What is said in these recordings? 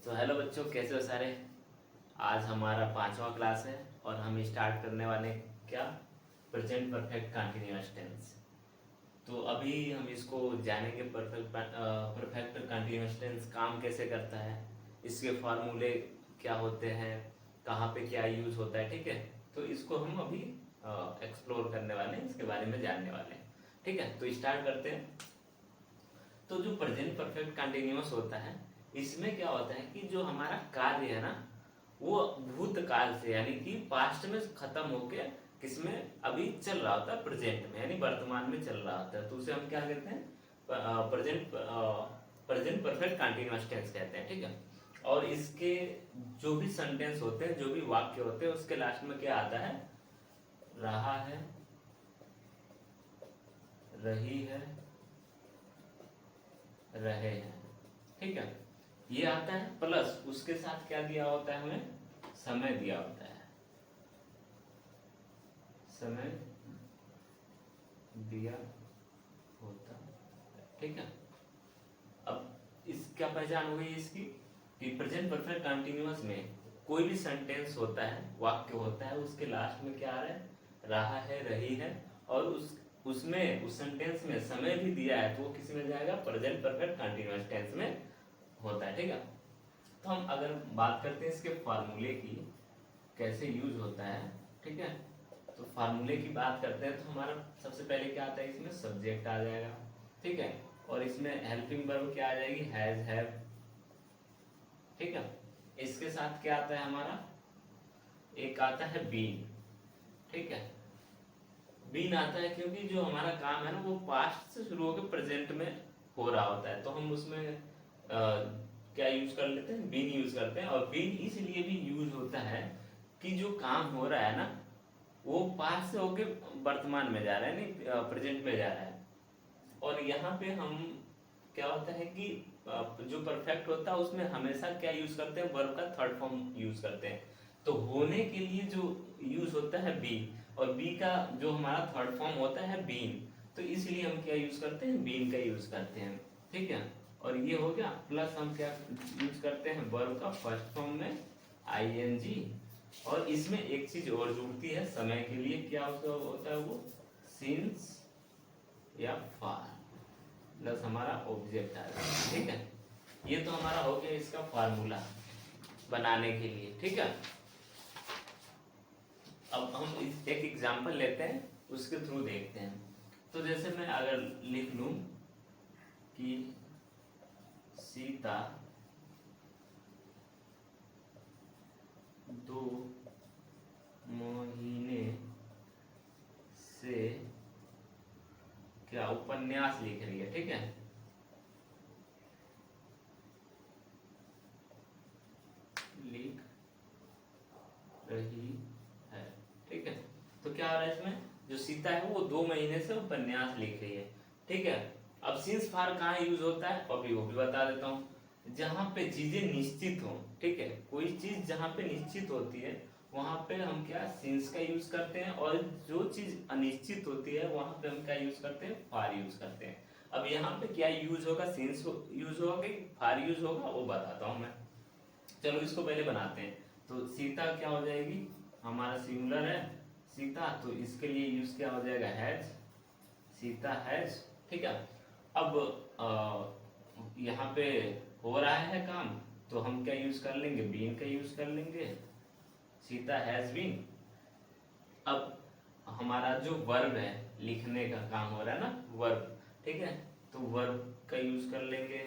तो हेलो बच्चों, कैसे हो सारे। आज हमारा 5वां क्लास है और हम स्टार्ट करने वाले क्या, प्रेजेंट परफेक्ट कंटिन्यूअस टेंस। तो अभी हम इसको जानेंगे परफेक्ट कंटिन्यूअस टेंस काम कैसे करता है, इसके फार्मूले क्या होते हैं, कहाँ पे क्या यूज होता है। ठीक है, तो इसको हम अभी एक्सप्लोर करने वाले हैं, इसके बारे में जानने वाले हैं। ठीक है, तो स्टार्ट करते हैं। तो जो प्रेजेंट परफेक्ट कंटिन्यूअस होता है, इसमें क्या होता है कि जो हमारा कार्य है ना, वो भूतकाल से यानी कि पास्ट में खत्म होके किसमें अभी चल रहा होता है, प्रेजेंट में यानी वर्तमान में चल रहा होता है। तो उसे हम क्या कहते हैं, प्रेजेंट परफेक्ट कंटिन्यूअस टेंस कहते हैं। ठीक है, और इसके जो भी सेंटेंस होते हैं, जो भी वाक्य होते हैं, उसके लास्ट में क्या आता है, रहा है, रही है, रहे हैं। ठीक है, ये आता है, प्लस उसके साथ क्या दिया होता है, हमें समय दिया होता है, समय दिया होता है। ठीक है, अब इस क्या पहचान हो गई इसकी, कि प्रेजेंट परफेक्ट कंटिन्यूअस में कोई भी सेंटेंस होता है, वाक्य होता है, उसके लास्ट में क्या आ रहा है, रहा है, रही है, और उसमें उस सेंटेंस में समय भी दिया है, तो वो किस में जाएगा, प्रेजेंट परफेक्ट कंटिन्यूअस टेंस में होता है। ठीक है, तो हम अगर बात करते हैं इसके फार्मूले की, कैसे यूज होता है। ठीक है, तो फार्मूले की बात करते हैं तो हमारा सबसे पहले क्या आता है, इसमें सब्जेक्ट आ जाएगा। ठीक है, और इसमें हेल्पिंग वर्ब क्या आ जाएगी, हैज, हैव। ठीक है, इसके साथ क्या आता है हमारा, एक आता है बीन। ठीक है, बीन आता है क्योंकि जो हमारा काम है ना, वो पास्ट से शुरू होकर प्रेजेंट में हो रहा होता है, तो हम उसमें क्या यूज कर लेते हैं, बीन यूज करते हैं। और बीन इसलिए भी यूज होता है कि जो काम हो रहा है ना, वो पास्ट से होके वर्तमान में जा रहा है, नहीं प्रेजेंट में जा रहा है। और यहाँ पे हम क्या होता है कि जो परफेक्ट होता है उसमें हमेशा क्या यूज करते हैं, वर्ब का थर्ड फॉर्म यूज करते हैं। तो होने के लिए जो यूज होता है बी, और बी का जो हमारा थर्ड फॉर्म होता है बीन, तो इसलिए हम क्या यूज करते हैं, बीन का यूज करते हैं। ठीक है, और ये हो गया, प्लस हम क्या यूज करते हैं, वर्ब का फर्स्ट फॉर्म में आईएनजी। और इसमें एक चीज और जुड़ती है समय के लिए, क्या होता है वो, सिंस या फार, प्लस हमारा ऑब्जेक्ट आ जाएगा। ठीक है, ये तो हमारा हो गया इसका फार्मूला बनाने के लिए। ठीक है, अब हम एक एग्जांपल लेते हैं, उसके थ्रू देखते हैं। तो जैसे मैं अगर लिख लूं कि सीता 2 महीने से क्या उपन्यास लिख रही है। ठीक है, लिख रही है। ठीक है, तो क्या हो रहा है इसमें, जो सीता है वो 2 महीने से उपन्यास लिख रही है। ठीक है, अब सिंस फार कहाँ यूज होता है, अभी वो भी बता देता हूँ, जहां पे चीजें निश्चित हो। ठीक है, कोई चीज जहां पे निश्चित होती है, वहां पे हम क्या सिंस का यूज करते हैं, और जो चीज अनिश्चित होती है वहां पे हम क्या यूज करते हैं, फार यूज करते हैं। अब यहाँ पे क्या यूज होगा, सिंस यूज होगा कि फार यूज होगा, वो बताता हूँ मैं। चलो इसको पहले बनाते हैं। तो सीता क्या हो जाएगी, हमारा सिंगुलर है सीता, तो इसके लिए यूज क्या हो जाएगा, हैज, सीता हैज। ठीक है, अब यहाँ पे हो रहा है काम, तो हम क्या यूज कर लेंगे, बीन का यूज कर लेंगे, सीता हैज बीन। अब हमारा जो वर्ब है, लिखने का काम हो रहा है ना, वर्ब। ठीक है, तो वर्ब का यूज कर लेंगे,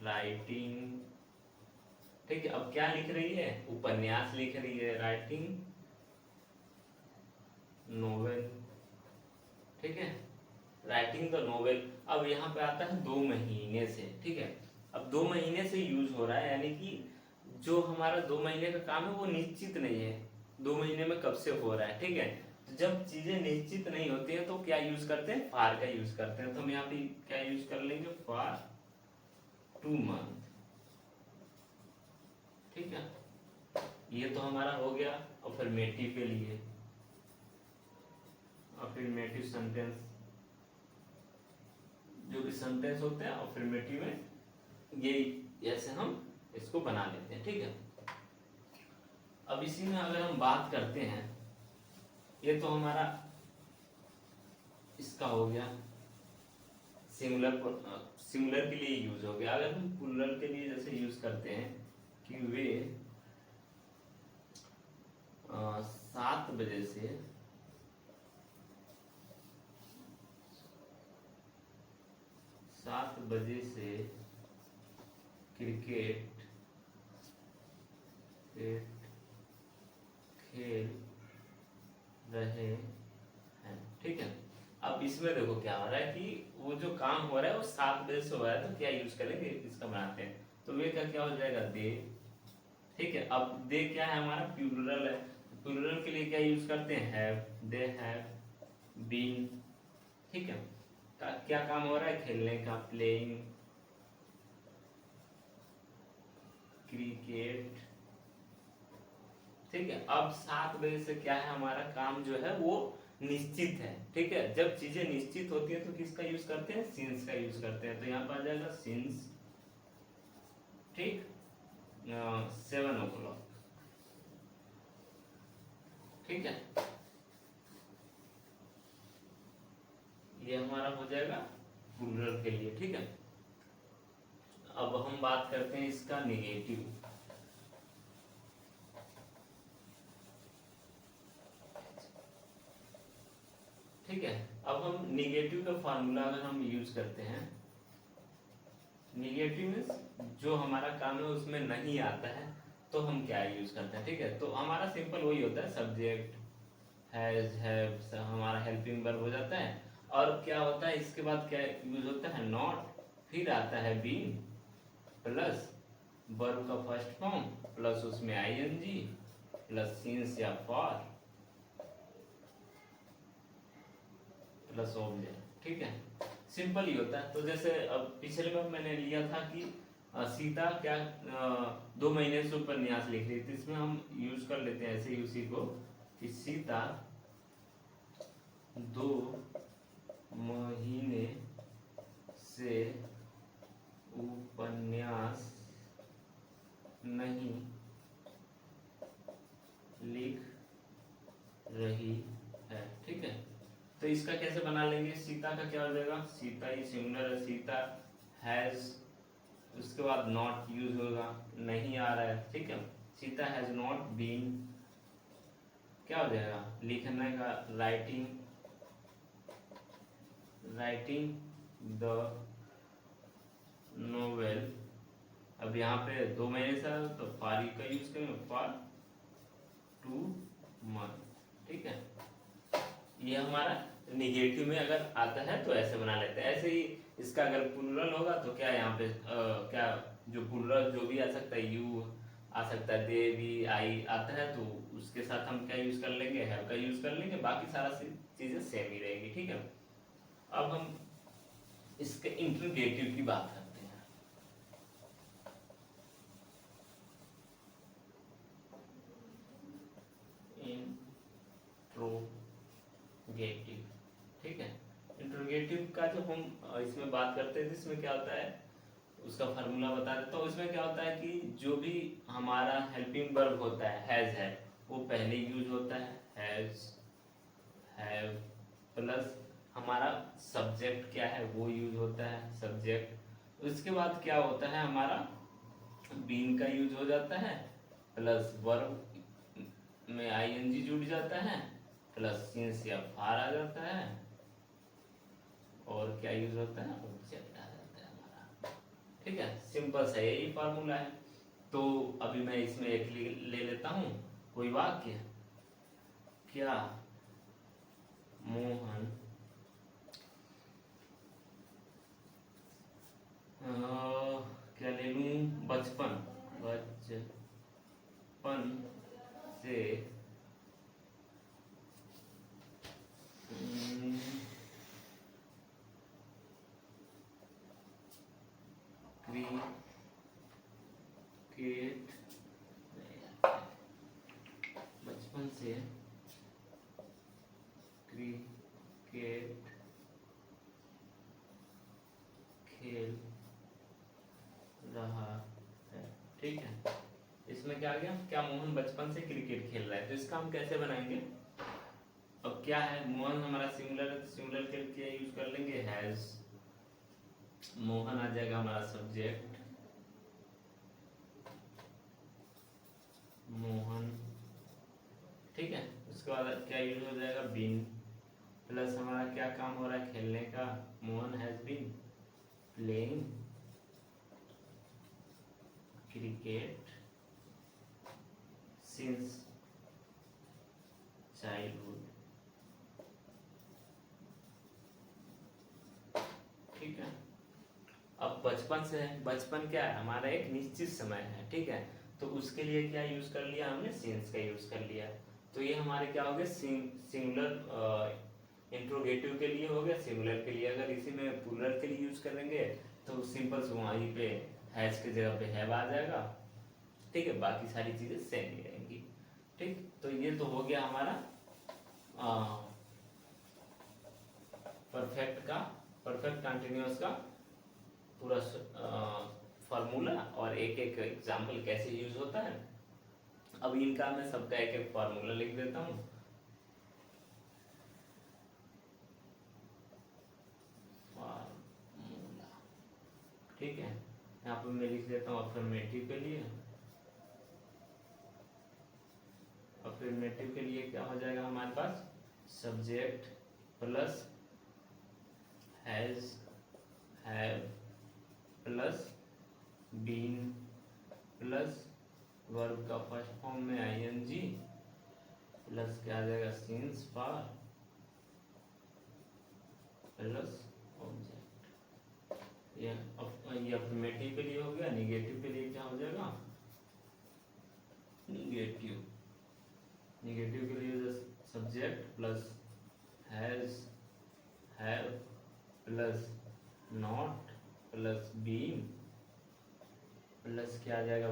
राइटिंग। ठीक है, अब क्या लिख रही है, उपन्यास लिख रही है, राइटिंग नोवेल। ठीक है, राइटिंग द नोवेल। अब यहाँ पे आता है 2 महीने से। ठीक है, अब 2 महीने से यूज हो रहा है, यानी कि जो हमारा 2 महीने का काम है वो निश्चित नहीं है, 2 महीने में कब से हो रहा है। ठीक है, तो जब चीजें निश्चित नहीं होती है तो क्या यूज करते हैं, फार का यूज करते हैं। तो हम यहाँ पे क्या यूज कर लेंगे, फार 2 मंथ। ठीक है, ये तो हमारा हो गया। अफर्मेटिव के लिए अफर्मेटिव सेंटेंस, जो भी सेंटेंस होते हैं अफर्मेटिव में, ये ऐसे हम इसको बना लेते हैं, ठीक है। अब इसी में अगर हम बात करते हैं, ये तो हमारा इसका हो गया सिंगुलर के लिए यूज हो गया। अगर हम प्लूरल के लिए जैसे यूज करते हैं कि वे 7 बजे से 7 बजे से क्रिकेट खेल रहे हैं, ठीक है। अब इसमें देखो क्या हो रहा है कि वो जो काम हो रहा है वो 7 बजे से हो रहा है, तो क्या यूज करेंगे, इसका बनाते हैं। तो वे का क्या हो जाएगा, दे, ठीक है। अब दे क्या है, हमारा प्लूरल है। प्लूरल के लिए क्या यूज करते हैं, हैव, दे हैव बीन, ठीक है। क्या काम हो रहा है, खेलने का, प्लेइंग क्रिकेट, ठीक है। अब 7 बजे से क्या है, हमारा काम जो है वो निश्चित है, ठीक है। जब चीजें निश्चित होती है तो किसका यूज करते हैं, सिंस का यूज करते हैं। तो यहाँ पर आ जाएगा सिंस, ठीक, 7 o'clock, ठीक है। ये हमारा हो जाएगा प्लूरल के लिए, ठीक है। अब हम बात करते हैं इसका नेगेटिव। ठीक है। अब हम निगेटिव का फार्मूला अगर हम यूज करते हैं, निगेटिव मीन्स जो हमारा काम है उसमें नहीं आता है, तो हम क्या यूज करते हैं, ठीक है। तो हमारा सिंपल वही होता है, सब्जेक्ट, हैज, हैव, हमारा हेल्पिंग वर्ब हो जाता है। और क्या होता है इसके बाद, क्या यूज होता है, नॉट, फिर आता है बीन प्लस वर्ब का फर्स्ट फॉर्म प्लस उसमें आईएनजी प्लस सिंस या फॉर प्लस ऑब्जेक्ट, ठीक है। सिंपल ही होता है। तो जैसे अब पिछले में मैंने लिया था कि सीता क्या 2 महीने से ऊपर न्यास लिख रही थी, इसमें हम यूज कर लेते हैं ऐसे ही उसी को कि सीता 2 महीने से उपन्यास नहीं लिख रही है, ठीक है। तो इसका कैसे बना लेंगे, सीता का क्या हो जाएगा, सीता ही सिंगुलर है, सीता हैज, उसके बाद नॉट यूज होगा, नहीं आ रहा है, ठीक है। सीता हैज नॉट बीन, क्या हो जाएगा, लिखने का, राइटिंग द नोवेल। अब यहाँ पे 2 महीने से तो फारी का यूज करेंगे, फॉर 2 मंथ, ठीक है। ये हमारा निगेटिव में अगर आता है तो ऐसे बना लेते हैं। ऐसे ही इसका अगर प्लूरल होगा तो क्या यहाँ पे क्या जो प्लूरल जो भी आ सकता है, यू आ सकता है, दे भी, आई आता है, तो उसके साथ हम क्या यूज कर लेंगे, हैव का यूज कर लेंगे, बाकी सारा चीजें सेम ही रहेगी, ठीक है। अब हम इसके इंटरोगेटिव की बात करते हैं। इंट्रोगेटिव, ठीक है। इंट्रोगेटिव का जो हम इसमें बात करते हैं, इसमें क्या होता है उसका फार्मूला बता देता हूँ। इसमें क्या होता है कि जो भी हमारा हेल्पिंग वर्ब होता है, हैज है, वो पहले यूज होता है, हैज, हैव, प्लस हमारा सब्जेक्ट क्या है वो यूज होता है, सब्जेक्ट। उसके बाद क्या होता है, हमारा बीन का यूज हो जाता है, प्लस वर्ब में आईएनजी जुड़ जाता है, प्लस सिंस या फार आ जाता है, और क्या यूज होता है, ऑब्जेक्ट आ जाता है हमारा, ठीक है। सिंपल सा यही फार्मूला है। तो अभी मैं इसमें एक ले लेता हूं कोई वाक्य, क्या मोहन क्या ले लूं, बचपन से क्रिकेट, बचपन से क्रिकेट खेल रहा है, ठीक है। इसमें क्या आ गया, क्या मोहन बचपन से क्रिकेट खेल रहा है, तो इसका हम कैसे बनाएंगे। अब क्या है, मोहन हमारा सिंगुलर है, तो सिंगुलर के लिए यूज कर लेंगे हैज। मोहन आ जाएगा हमारा सब्जेक्ट, मोहन, ठीक है। उसके बाद क्या यूज हो जाएगा, बीन, प्लस हमारा क्या काम हो रहा है, खेलने का, Mohan has been playing cricket since childhood, ठीक है। अब बचपन से है, बचपन क्या है हमारा एक निश्चित समय है, ठीक है। तो उसके लिए क्या यूज कर लिया हमने, सिंस का यूज कर लिया। तो ये हमारे क्या हो गया, सिंगुलर इंट्रोगेटिव के लिए हो गया, सिंगुलर के लिए अगर इसी में प्लूरल के लिए यूज करेंगे तो सिंपल से वहीं पे हैज की जगह पे हैव आ जाएगा, ठीक है। बाकी सारी चीजें सेम ही रहेंगी, ठीक। तो ये तो हो गया हमारा परफेक्ट कंटिन्यूअस का पूरा फार्मूला और एक एक एग्जाम्पल कैसे यूज होता है। अब इनका मैं सबका एक एक फार्मूला लिख देता हूँ। फार्मूला, ठीक है। यहाँ पे मैं लिख देता हूँ अफर्मेटिव के लिए। अफर्मेटिव के लिए क्या हो जाएगा हमारे पास, subject plus has have plus been plus verb का फर्स्ट फॉर्म में आईएनजी प्लस क्या आ जाएगा, सिंस फॉर प्लस ऑब्जेक्ट। ये अफर्मेटिव के लिए हो गया। निगेटिव के लिए क्या हो जाएगा, निगेटिव के लिए subject plus has have plus not plus been plus क्या आ जाएगा,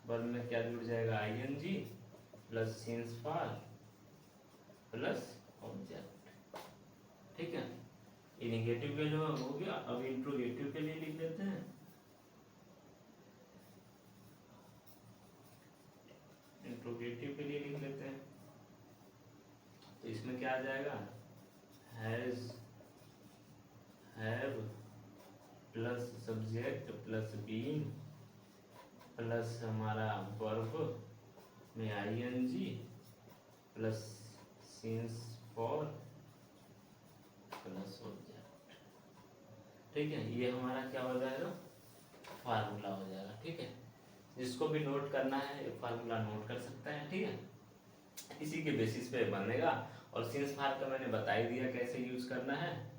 वर्ब में क्या जुड़ जाएगा, ING plus since for plus object, ठीक है। ये निगेटिव के जो हो गया। अब इंट्रोगेटिव के लिए लिख देते हैं। इंट्रोगेटिव के लिए लिख लेते हैं। तो इसमें क्या आ जाएगा, has have plus subject plus been plus हमारा वर्ब में ING plus since for plus object, ठीक है। ये हमारा क्या हो जाएगा, फार्मूला हो जाएगा, ठीक है। जिसको भी नोट करना है ये फार्मूला नोट कर सकता है, ठीक है। इसी के बेसिस पे बनेगा। और सिंस फार का मैंने बता ही दिया कैसे यूज करना है,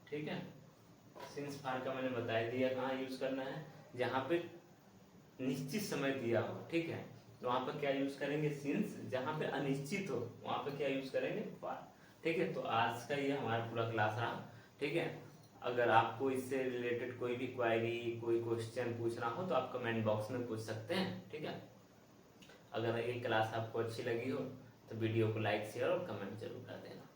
ठीक है। सिंस फार का मैंने बता ही दिया कहाँ यूज करना है, जहाँ पे निश्चित समय दिया हो, ठीक है। तो वहां पर क्या यूज करेंगे, सिंस। जहाँ पे अनिश्चित हो वहां पे क्या यूज करेंगे, फार, ठीक है। तो आज का ये हमारा पूरा क्लास रहा, ठीक है। अगर आपको इससे रिलेटेड कोई भी क्वेरी, कोई क्वेश्चन पूछना हो तो आप कमेंट बॉक्स में पूछ सकते हैं, ठीक है। अगर ये क्लास आपको अच्छी लगी हो तो वीडियो को लाइक, शेयर और कमेंट जरूर कर देना।